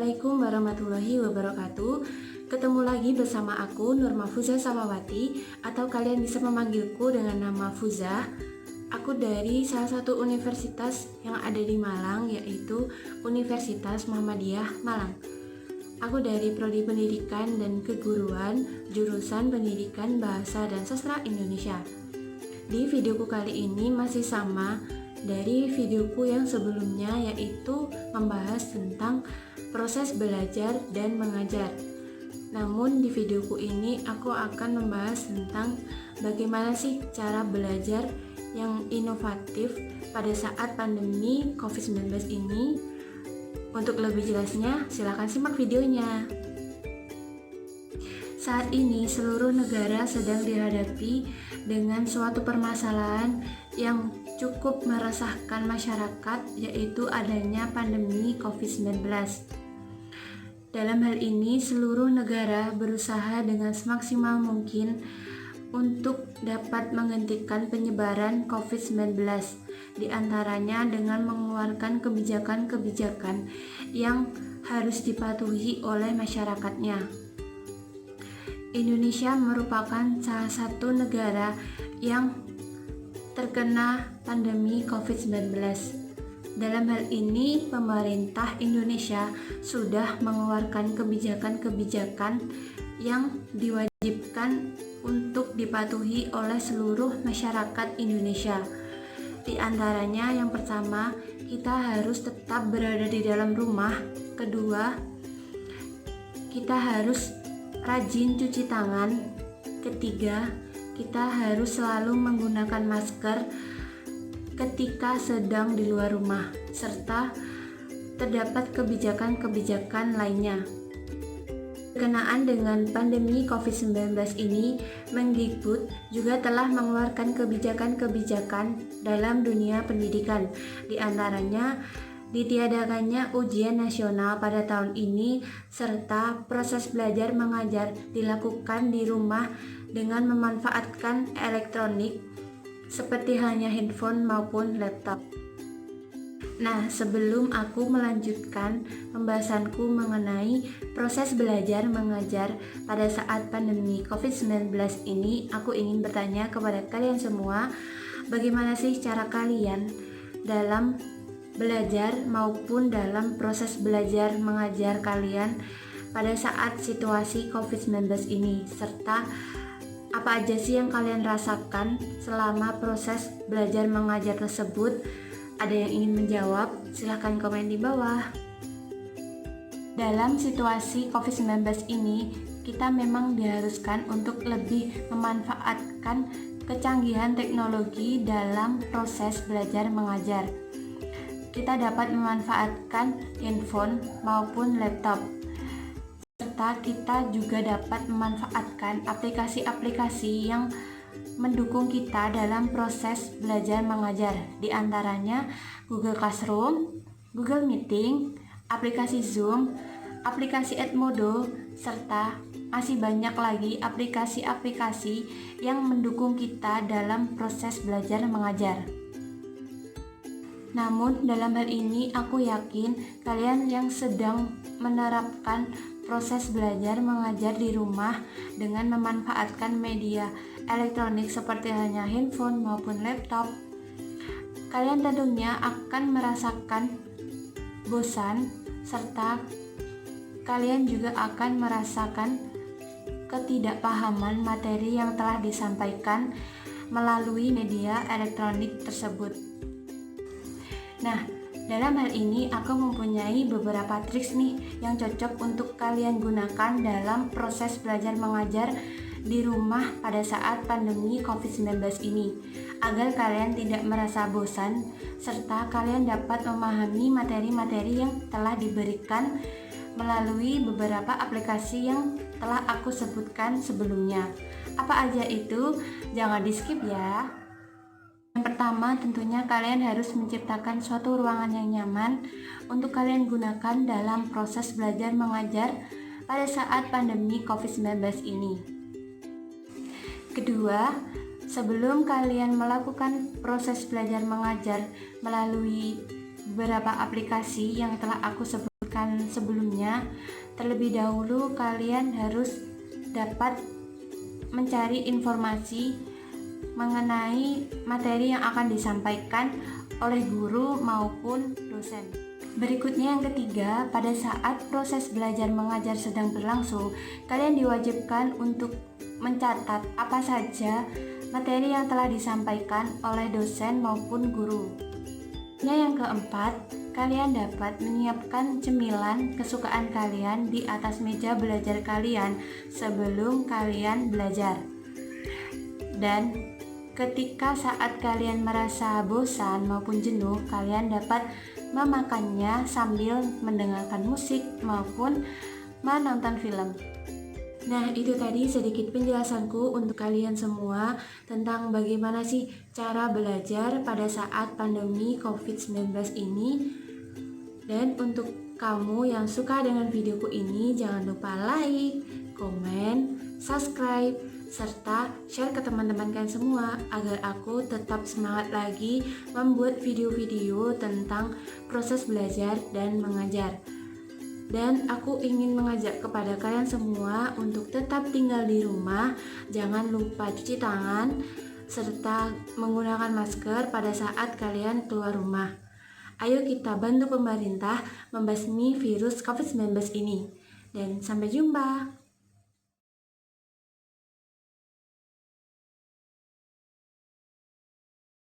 Assalamualaikum warahmatullahi wabarakatuh. Ketemu lagi bersama aku Nur Mahfuzah Samawati, atau kalian bisa memanggilku dengan nama Fuzah. Aku dari salah satu universitas yang ada di Malang, yaitu Universitas Muhammadiyah Malang. Aku dari Prodi Pendidikan dan Keguruan, jurusan Pendidikan Bahasa dan Sastra Indonesia. Di videoku kali ini masih sama dari videoku yang sebelumnya, yaitu membahas tentang proses belajar dan mengajar. Namun di videoku ini aku akan membahas tentang bagaimana sih cara belajar yang inovatif pada saat pandemi COVID-19 ini. Untuk lebih jelasnya, silakan simak videonya. Saat ini seluruh negara sedang dihadapi dengan suatu permasalahan yang cukup meresahkan masyarakat, yaitu adanya pandemi COVID-19. Dalam hal ini, seluruh negara berusaha dengan semaksimal mungkin untuk dapat menghentikan penyebaran COVID-19, di antaranya dengan mengeluarkan kebijakan-kebijakan yang harus dipatuhi oleh masyarakatnya. Indonesia merupakan salah satu negara yang terkena pandemi COVID-19. Dalam hal ini, pemerintah Indonesia sudah mengeluarkan kebijakan-kebijakan yang diwajibkan untuk dipatuhi oleh seluruh masyarakat Indonesia. Di antaranya, yang pertama, kita harus tetap berada di dalam rumah. Kedua, kita harus rajin cuci tangan. Ketiga, kita harus selalu menggunakan masker ketika sedang di luar rumah, serta terdapat kebijakan-kebijakan lainnya. Berkenaan dengan pandemi COVID-19 ini, Mendikbud juga telah mengeluarkan kebijakan-kebijakan dalam dunia pendidikan, di antaranya ditiadakannya ujian nasional pada tahun ini, serta proses belajar mengajar dilakukan di rumah dengan memanfaatkan elektronik seperti halnya handphone maupun laptop. Nah, sebelum aku melanjutkan pembahasanku mengenai proses belajar mengajar pada saat pandemi COVID-19 ini, aku ingin bertanya kepada kalian semua, bagaimana sih cara kalian dalam belajar maupun dalam proses belajar mengajar kalian pada saat situasi COVID-19 ini, serta apa aja sih yang kalian rasakan selama proses belajar mengajar tersebut? Ada yang ingin menjawab? Silahkan komen di bawah. Dalam situasi COVID-19 ini, kita memang diharuskan untuk lebih memanfaatkan kecanggihan teknologi dalam proses belajar mengajar. Kita dapat memanfaatkan handphone maupun laptop, serta kita juga dapat memanfaatkan aplikasi-aplikasi yang mendukung kita dalam proses belajar mengajar, di antaranya Google Classroom, Google Meeting, aplikasi Zoom, aplikasi Edmodo, serta masih banyak lagi aplikasi-aplikasi yang mendukung kita dalam proses belajar mengajar. Namun dalam hal ini aku yakin kalian yang sedang menerapkan proses belajar mengajar di rumah dengan memanfaatkan media elektronik seperti halnya handphone maupun laptop, kalian tentunya akan merasakan bosan, serta kalian juga akan merasakan ketidakpahaman materi yang telah disampaikan melalui media elektronik tersebut. Nah, dalam hal ini aku mempunyai beberapa triks nih yang cocok untuk kalian gunakan dalam proses belajar mengajar di rumah pada saat pandemi COVID-19 ini, agar kalian tidak merasa bosan, serta kalian dapat memahami materi-materi yang telah diberikan melalui beberapa aplikasi yang telah aku sebutkan sebelumnya. Apa aja itu? Jangan di-skip ya. Yang pertama, tentunya kalian harus menciptakan suatu ruangan yang nyaman untuk kalian gunakan dalam proses belajar mengajar pada saat pandemi COVID-19 ini. Kedua, sebelum kalian melakukan proses belajar mengajar melalui beberapa aplikasi yang telah aku sebutkan jelaskan sebelumnya, terlebih dahulu kalian harus dapat mencari informasi mengenai materi yang akan disampaikan oleh guru maupun dosen. Berikutnya yang ketiga, pada saat proses belajar mengajar sedang berlangsung, kalian diwajibkan untuk mencatat apa saja materi yang telah disampaikan oleh dosen maupun guru. Yang keempat, kalian dapat menyiapkan cemilan kesukaan kalian di atas meja belajar kalian sebelum kalian belajar. Dan ketika saat kalian merasa bosan maupun jenuh, kalian dapat memakannya sambil mendengarkan musik maupun menonton film. Nah, itu tadi sedikit penjelasanku untuk kalian semua tentang bagaimana sih cara belajar pada saat pandemi COVID-19 ini. Dan untuk kamu yang suka dengan videoku ini, jangan lupa like, komen, subscribe, serta share ke teman-teman kalian semua agar aku tetap semangat lagi membuat video-video tentang proses belajar dan mengajar. Dan aku ingin mengajak kepada kalian semua untuk tetap tinggal di rumah, jangan lupa cuci tangan, serta menggunakan masker pada saat kalian keluar rumah. Ayo kita bantu pemerintah membasmi virus COVID-19 ini. Dan sampai jumpa.